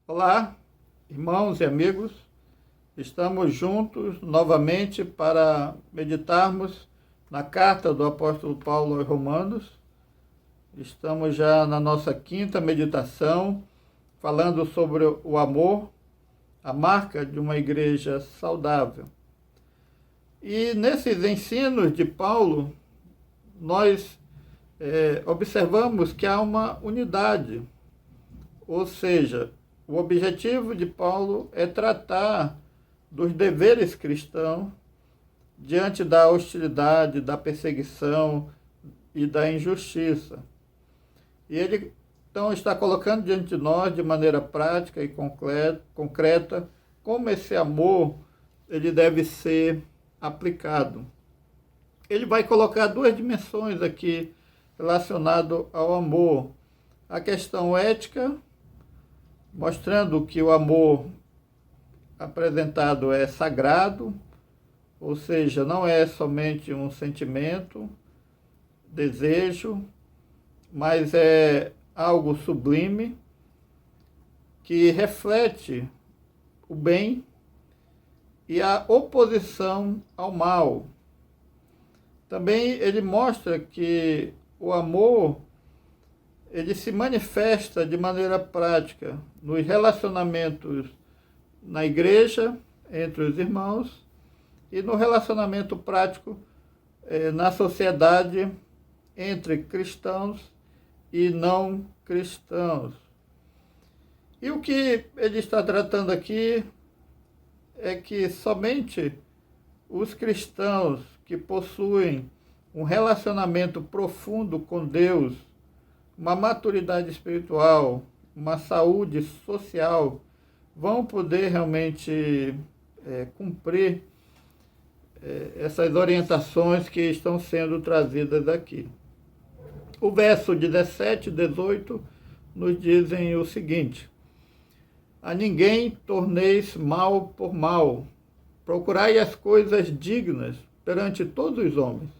Olá, irmãos e amigos, estamos juntos novamente para meditarmos na carta do apóstolo Paulo aos Romanos. Estamos já na nossa quinta meditação, falando sobre o amor, a marca de uma igreja saudável. E nesses ensinos de Paulo, nós observamos que há uma unidade, ou seja, o objetivo de Paulo é tratar dos deveres cristãos diante da hostilidade, da perseguição e da injustiça. E ele, então, está colocando diante de nós, de maneira prática e concreta, como esse amor ele deve ser aplicado. Ele vai colocar duas dimensões aqui relacionadas ao amor. A questão ética, mostrando que o amor apresentado é sagrado, ou seja, não é somente um sentimento, desejo, mas é algo sublime que reflete o bem e a oposição ao mal. Também ele mostra que o amor ele se manifesta de maneira prática nos relacionamentos na igreja, entre os irmãos, e no relacionamento prático na sociedade, entre cristãos e não cristãos. E o que ele está tratando aqui é que somente os cristãos que possuem um relacionamento profundo com Deus, uma maturidade espiritual, uma saúde social, vão poder realmente cumprir essas orientações que estão sendo trazidas aqui. O verso 17 e 18 nos dizem o seguinte: a ninguém torneis mal por mal, procurai as coisas dignas perante todos os homens.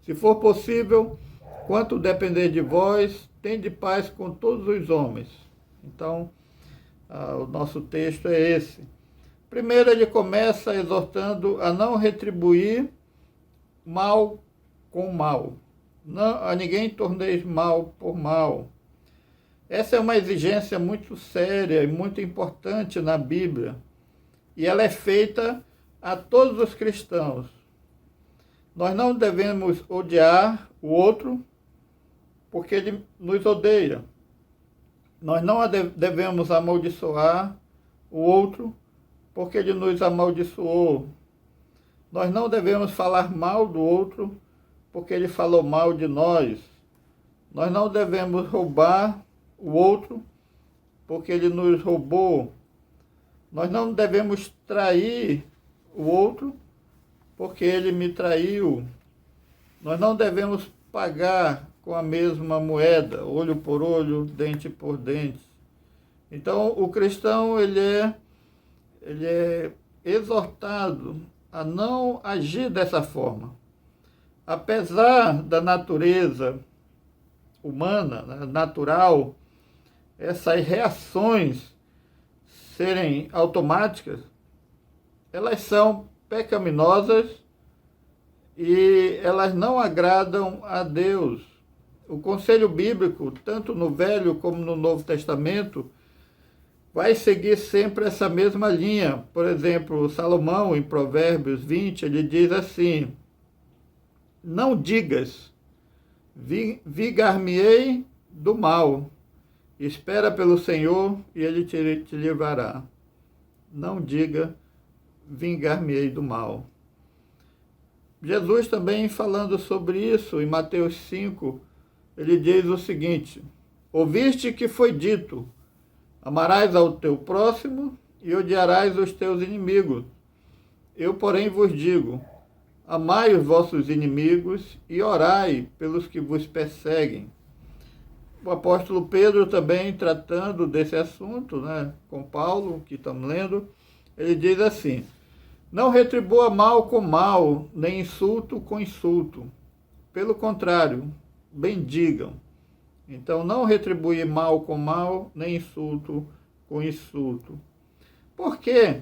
Se for possível, quanto depender de vós, tende paz com todos os homens. Então, o nosso texto é esse. Primeiro, ele começa exortando a não retribuir mal com mal. Não, a ninguém torneis mal por mal. Essa é uma exigência muito séria e muito importante na Bíblia. E ela é feita a todos os cristãos. Nós não devemos odiar o outro porque ele nos odeia. Nós não devemos amaldiçoar o outro porque ele nos amaldiçoou. Nós não devemos falar mal do outro porque ele falou mal de nós. Nós não devemos roubar o outro porque ele nos roubou. Nós não devemos trair o outro porque ele me traiu. Nós não devemos pagar com a mesma moeda, olho por olho, dente por dente. Então, o cristão ele é exortado a não agir dessa forma. Apesar da natureza humana, natural, essas reações serem automáticas, elas são pecaminosas e elas não agradam a Deus. O conselho bíblico, tanto no Velho como no Novo Testamento, vai seguir sempre essa mesma linha. Por exemplo, Salomão, em Provérbios 20, ele diz assim: não digas, vingar-me-ei do mal, espera pelo Senhor e ele te livrará. Não diga, vingar-me-ei do mal. Jesus também falando sobre isso, em Mateus 5, ele diz o seguinte: ouviste que foi dito, amarás ao teu próximo e odiarás os teus inimigos. Eu, porém, vos digo, amai os vossos inimigos e orai pelos que vos perseguem. O apóstolo Pedro também, tratando desse assunto, com Paulo, que estamos lendo, ele diz assim: não retribua mal com mal, nem insulto com insulto. Pelo contrário, bendigam. Então, não retribuir mal com mal, nem insulto com insulto. Por quê?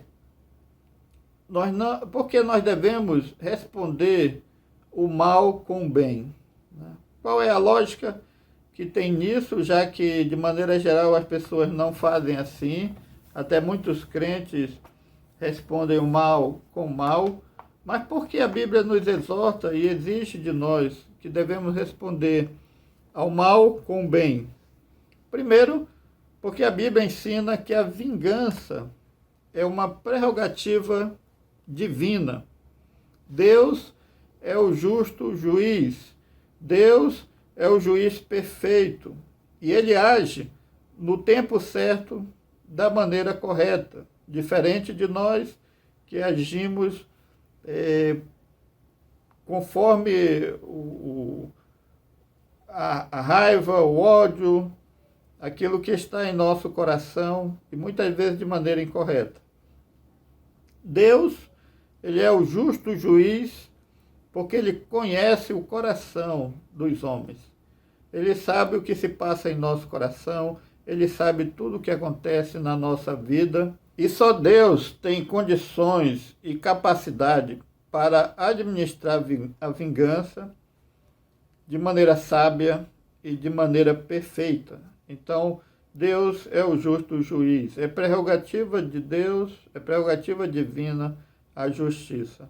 Porque nós devemos responder o mal com o bem, né? Qual é a lógica que tem nisso, já que, de maneira geral, as pessoas não fazem assim, até muitos crentes respondem o mal com o mal, mas por que a Bíblia nos exorta e exige de nós que devemos responder ao mal com o bem? Primeiro, porque a Bíblia ensina que a vingança é uma prerrogativa divina. Deus é o justo juiz. Deus é o juiz perfeito. E ele age no tempo certo, da maneira correta. Diferente de nós que agimos conforme a raiva, o ódio, aquilo que está em nosso coração e muitas vezes de maneira incorreta. Deus, ele é o justo juiz porque ele conhece o coração dos homens. Ele sabe o que se passa em nosso coração, ele sabe tudo o que acontece na nossa vida. E só Deus tem condições e capacidade para administrar a vingança de maneira sábia e de maneira perfeita. Então, Deus é o justo juiz. É prerrogativa de Deus, é prerrogativa divina a justiça.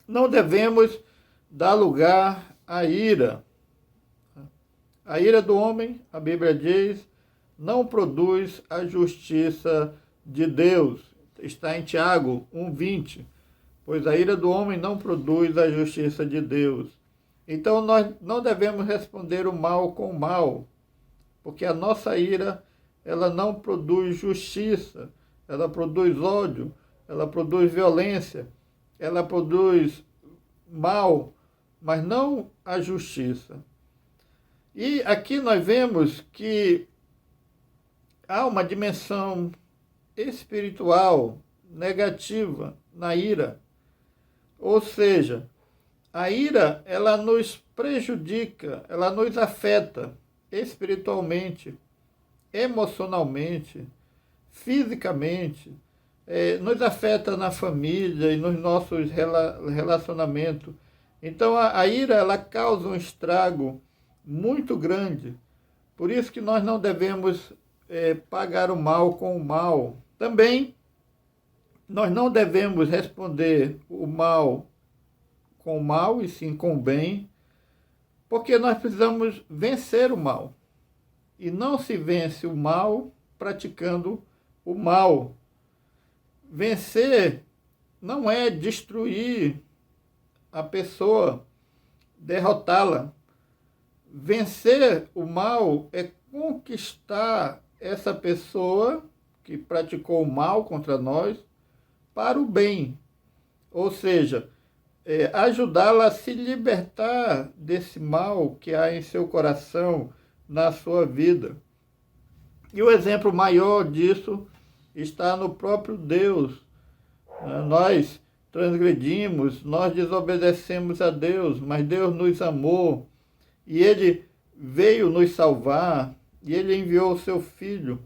Não devemos dar lugar à ira. A ira do homem, a Bíblia diz, não produz a justiça de Deus. Está em Tiago 1,20. Pois a ira do homem não produz a justiça de Deus. Então nós não devemos responder o mal com o mal, porque a nossa ira, ela não produz justiça, ela produz ódio, ela produz violência, ela produz mal, mas não a justiça. E aqui nós vemos que há uma dimensão espiritual negativa na ira. Ou seja, a ira, ela nos prejudica, ela nos afeta espiritualmente, emocionalmente, fisicamente, nos afeta na família e nos nossos relacionamentos. Então, a ira, ela causa um estrago muito grande. Por isso que nós não devemos pagar o mal com o mal. Também, nós não devemos responder o mal com o mal, e sim com o bem, porque nós precisamos vencer o mal. E não se vence o mal praticando o mal. Vencer não é destruir a pessoa, derrotá-la. Vencer o mal é conquistar essa pessoa que praticou o mal contra nós para o bem. Ou seja, ajudá-la a se libertar desse mal que há em seu coração, na sua vida. E o exemplo maior disso está no próprio Deus. Nós transgredimos, nós desobedecemos a Deus, mas Deus nos amou e Ele veio nos salvar e Ele enviou o seu Filho,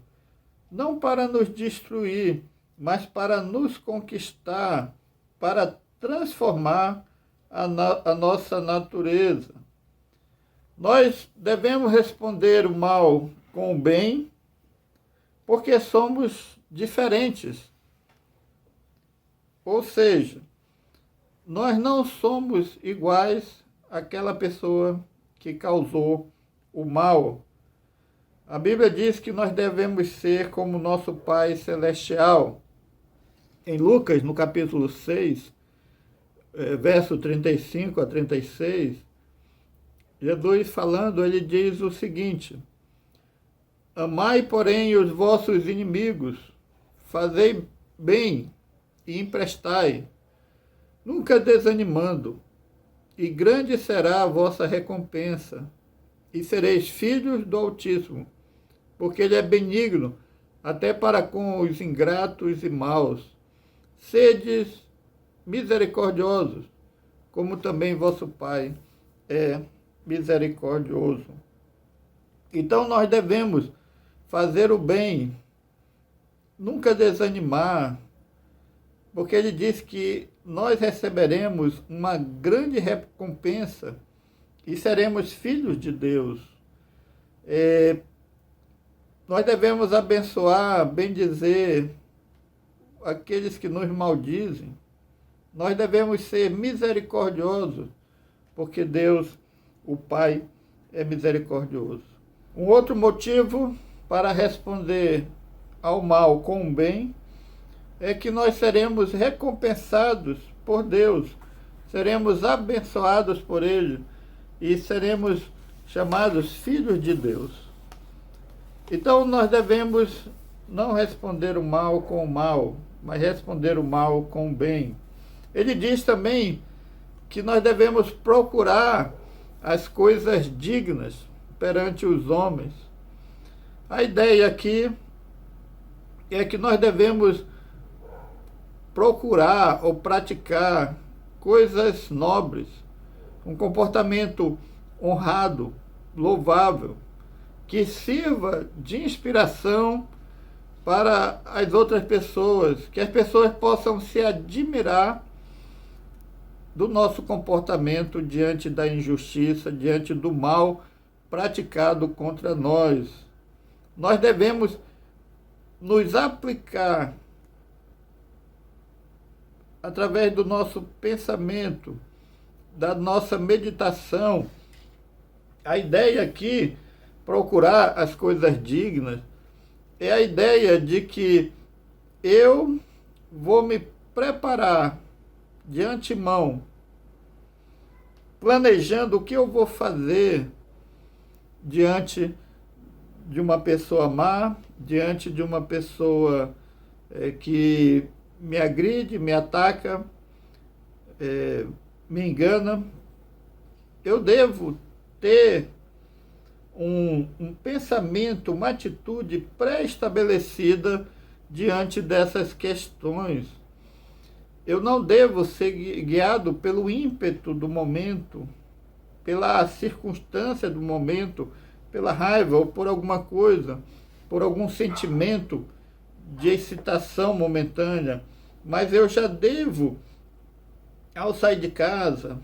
não para nos destruir, mas para nos conquistar, para transformar a nossa natureza. Nós devemos responder o mal com o bem, porque somos diferentes. Ou seja, nós não somos iguais àquela pessoa que causou o mal. A Bíblia diz que nós devemos ser como nosso Pai Celestial. Em Lucas, no capítulo 6, verso 35 a 36, Jesus falando, ele diz o seguinte: amai, porém, os vossos inimigos, fazei bem e emprestai, nunca desanimando, e grande será a vossa recompensa, e sereis filhos do Altíssimo, porque ele é benigno até para com os ingratos e maus. Sedes misericordiosos, como também vosso Pai é misericordioso. Então nós devemos fazer o bem nunca desanimar, porque ele diz que nós receberemos uma grande recompensa e seremos filhos de Deus. Nós devemos abençoar, bendizer aqueles que nos maldizem. Nós devemos ser misericordiosos, porque Deus, o Pai, é misericordioso. Um outro motivo para responder ao mal com o bem é que nós seremos recompensados por Deus, seremos abençoados por Ele e seremos chamados filhos de Deus. Então nós devemos não responder o mal com o mal, mas responder o mal com o bem. Ele diz também que nós devemos procurar as coisas dignas perante os homens. A ideia aqui é que nós devemos procurar ou praticar coisas nobres, um comportamento honrado, louvável, que sirva de inspiração para as outras pessoas, que as pessoas possam se admirar do nosso comportamento diante da injustiça, diante do mal praticado contra nós. Nós devemos nos aplicar através do nosso pensamento, da nossa meditação. A ideia aqui, procurar as coisas dignas, é a ideia de que eu vou me preparar de antemão, planejando o que eu vou fazer diante de uma pessoa má, diante de uma pessoa que me agride, me ataca, me engana. Eu devo ter um pensamento, uma atitude pré-estabelecida diante dessas questões. Eu não devo ser guiado pelo ímpeto do momento, pela circunstância do momento, pela raiva ou por alguma coisa, por algum sentimento de excitação momentânea, mas eu já devo, ao sair de casa,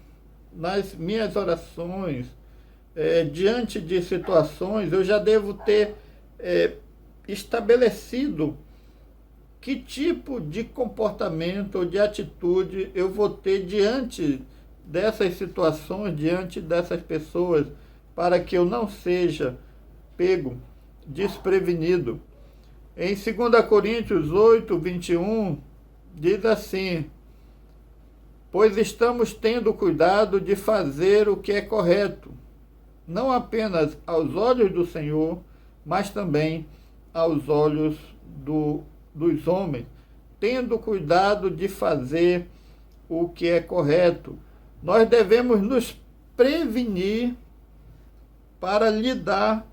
nas minhas orações, diante de situações, eu já devo ter estabelecido que tipo de comportamento ou de atitude eu vou ter diante dessas situações, diante dessas pessoas, para que eu não seja pego desprevenido. Em 2 Coríntios 8, 21, diz assim: pois estamos tendo cuidado de fazer o que é correto, não apenas aos olhos do Senhor, mas também aos olhos dos homens, tendo cuidado de fazer o que é correto. Nós devemos nos prevenir para lidar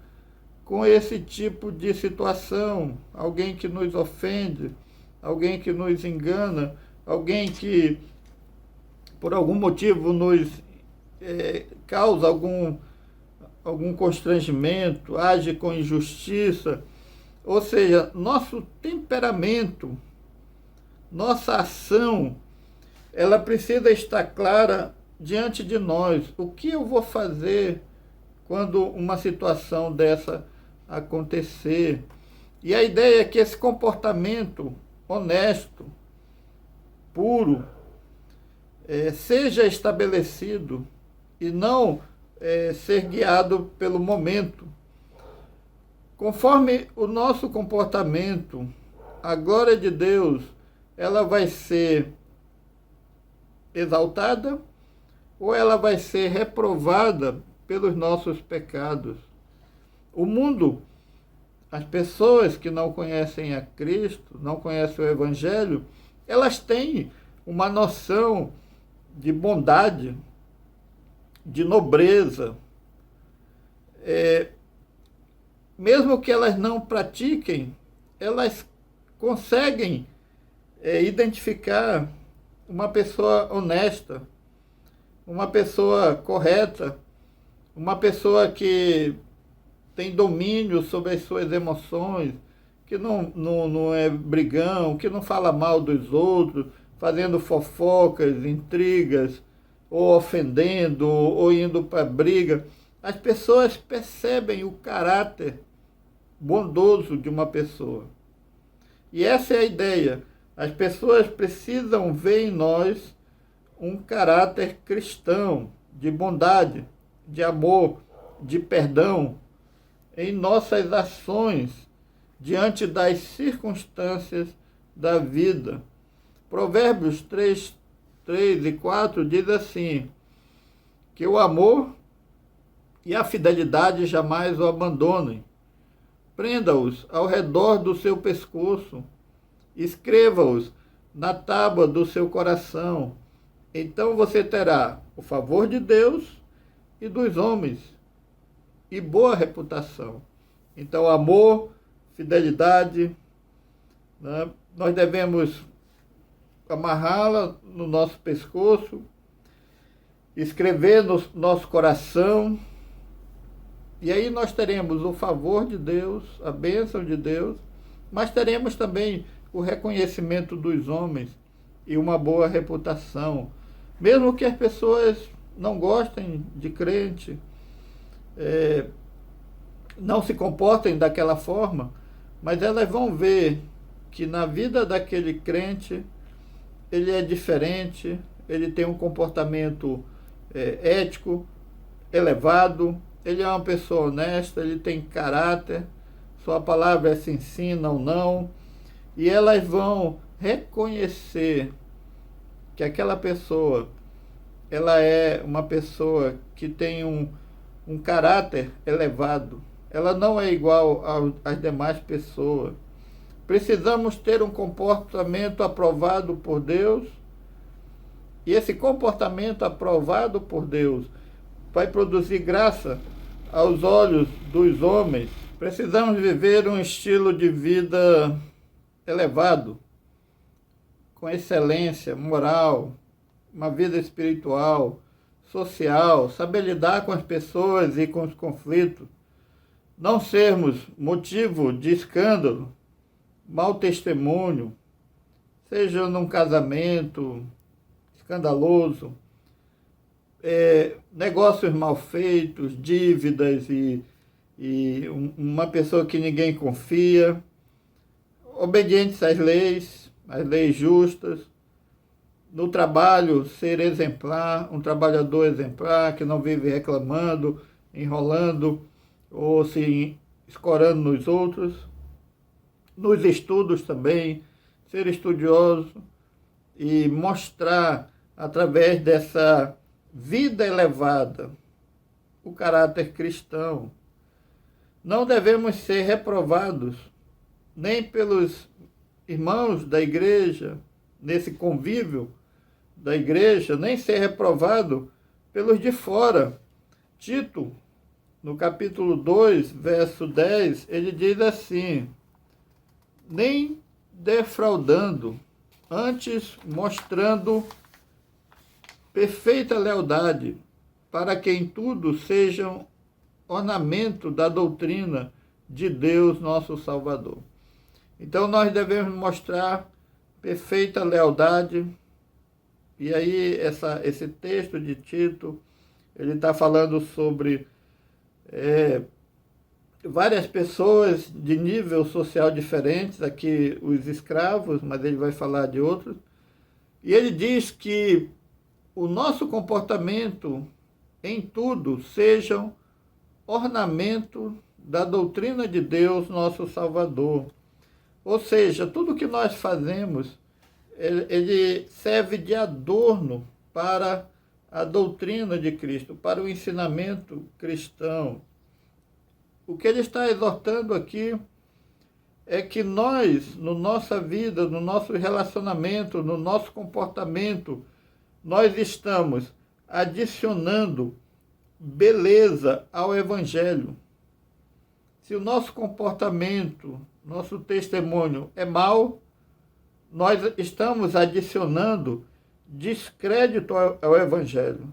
com esse tipo de situação. Alguém que nos ofende, alguém que nos engana, alguém que por algum motivo nos causa algum constrangimento, age com injustiça. Ou seja, nosso temperamento, nossa ação, ela precisa estar clara diante de nós. O que eu vou fazer quando uma situação dessa acontecer? E a ideia é que esse comportamento honesto, puro, seja estabelecido e não ser guiado pelo momento. Conforme o nosso comportamento, a glória de Deus, ela vai ser exaltada ou ela vai ser reprovada pelos nossos pecados. O mundo, as pessoas que não conhecem a Cristo, não conhecem o Evangelho, elas têm uma noção de bondade, de nobreza. Mesmo que elas não pratiquem, elas conseguem identificar uma pessoa honesta, uma pessoa correta, uma pessoa que tem domínio sobre as suas emoções, que não é brigão, que não fala mal dos outros, fazendo fofocas, intrigas, ou ofendendo, ou indo para briga. As pessoas percebem o caráter bondoso de uma pessoa. E essa é a ideia. As pessoas precisam ver em nós um caráter cristão, de bondade, de amor, de perdão, em nossas ações diante das circunstâncias da vida. Provérbios 3 e 4 diz assim, que o amor e a fidelidade jamais o abandonem. Prenda-os ao redor do seu pescoço, escreva-os na tábua do seu coração. Então você terá o favor de Deus e dos homens e boa reputação. Então, amor, fidelidade, né? Nós devemos amarrá-la no nosso pescoço, escrever no nosso coração, e aí nós teremos o favor de Deus, a bênção de Deus, mas teremos também o reconhecimento dos homens e uma boa reputação. Mesmo que as pessoas não gostem de crente, não se comportem daquela forma, mas elas vão ver que na vida daquele crente ele é diferente, ele tem um comportamento ético, elevado, ele é uma pessoa honesta, ele tem caráter, sua palavra é sim, sim, não, não, e elas vão reconhecer que aquela pessoa, ela é uma pessoa que tem um caráter elevado, ela não é igual às demais pessoas. Precisamos ter um comportamento aprovado por Deus, e esse comportamento aprovado por Deus vai produzir graça aos olhos dos homens. Precisamos viver um estilo de vida elevado, com excelência moral, uma vida espiritual, social, saber lidar com as pessoas e com os conflitos, não sermos motivo de escândalo, mau testemunho, seja num casamento escandaloso, negócios mal feitos, dívidas e uma pessoa que ninguém confia, obedientes às leis justas, no trabalho ser exemplar, um trabalhador exemplar que não vive reclamando, enrolando ou se escorando nos outros, nos estudos também, ser estudioso e mostrar através dessa vida elevada o caráter cristão. Não devemos ser reprovados nem pelos irmãos da igreja, nesse convívio da igreja, nem ser reprovado pelos de fora. Tito, no capítulo 2, verso 10, ele diz assim, nem defraudando, antes mostrando perfeita lealdade, para que em tudo sejam ornamento da doutrina de Deus, nosso Salvador. Então nós devemos mostrar perfeita lealdade. E aí esse texto de Tito, ele está falando sobre várias pessoas de nível social diferentes, aqui os escravos, mas ele vai falar de outros. E ele diz que o nosso comportamento em tudo sejam ornamento da doutrina de Deus, nosso Salvador. Ou seja, tudo que nós fazemos, ele serve de adorno para a doutrina de Cristo, para o ensinamento cristão. O que ele está exortando aqui é que nós, na nossa vida, no nosso relacionamento, no nosso comportamento, nós estamos adicionando beleza ao Evangelho. Se o nosso comportamento, nosso testemunho é mau, nós estamos adicionando descrédito ao Evangelho.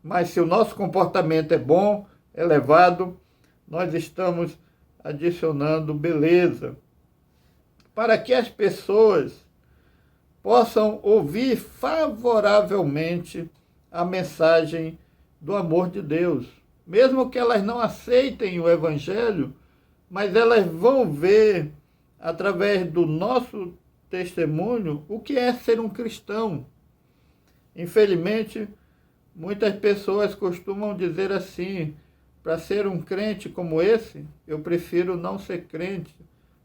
Mas se o nosso comportamento é bom, elevado, nós estamos adicionando beleza para que as pessoas possam ouvir favoravelmente a mensagem do amor de Deus. Mesmo que elas não aceitem o Evangelho, mas elas vão ver, através do nosso testemunho, o que é ser um cristão. Infelizmente, muitas pessoas costumam dizer assim: para ser um crente como esse, eu prefiro não ser crente.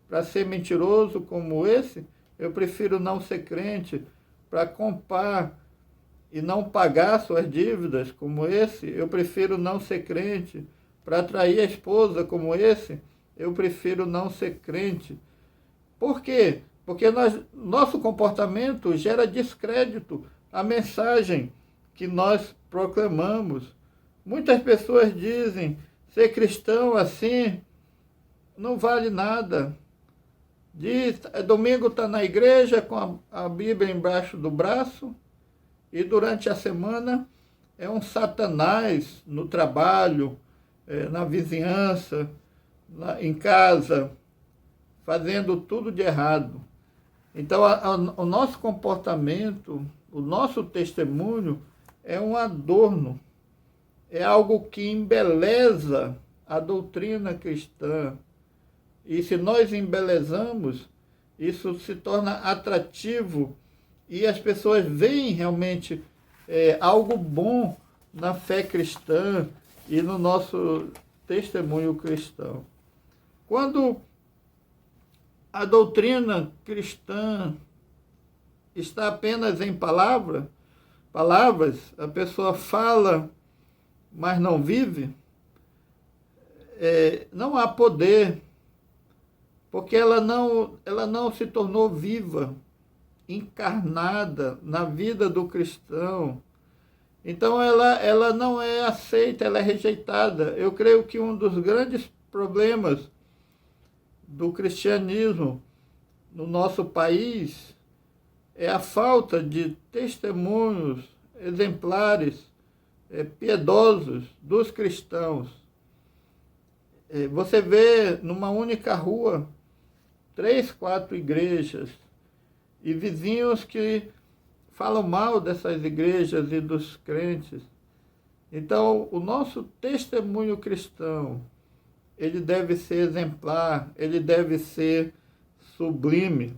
Para ser mentiroso como esse, eu prefiro não ser crente. Para comprar e não pagar suas dívidas como esse, eu prefiro não ser crente. Para atrair a esposa como esse, eu prefiro não ser crente. Por quê? Porque nosso comportamento gera descrédito à mensagem que nós proclamamos. Muitas pessoas dizem: ser cristão assim não vale nada. Diz, domingo está na igreja com a Bíblia embaixo do braço e durante a semana é um satanás no trabalho, na vizinhança, em casa, fazendo tudo de errado. Então, o nosso comportamento, o nosso testemunho é um adorno, é algo que embeleza a doutrina cristã. E se nós embelezamos, isso se torna atrativo e as pessoas veem realmente algo bom na fé cristã e no nosso testemunho cristão. Quando a doutrina cristã está apenas em palavras, a pessoa fala, mas não vive, não há poder, porque ela não se tornou viva, encarnada na vida do cristão. Então ela não é aceita, ela é rejeitada. Eu creio que um dos grandes problemas do cristianismo no nosso país é a falta de testemunhos exemplares, piedosos dos cristãos. Você vê numa única rua 3, 4 igrejas e vizinhos que falam mal dessas igrejas e dos crentes. Então, o nosso testemunho cristão, ele deve ser exemplar, ele deve ser sublime,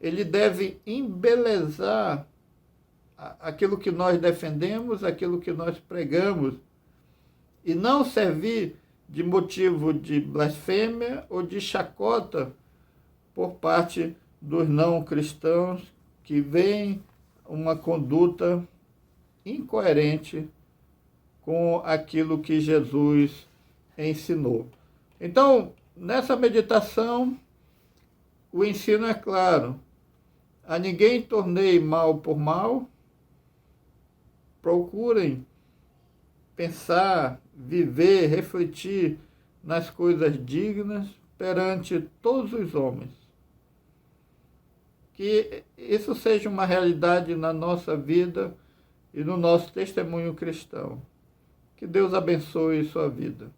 ele deve embelezar aquilo que nós defendemos, aquilo que nós pregamos, e não servir de motivo de blasfêmia ou de chacota por parte dos não cristãos que veem uma conduta incoerente com aquilo que Jesus ensinou. Então, nessa meditação, o ensino é claro: a ninguém tornei mal por mal. Procurem pensar, viver, refletir nas coisas dignas perante todos os homens. Que isso seja uma realidade na nossa vida e no nosso testemunho cristão. Que Deus abençoe sua vida.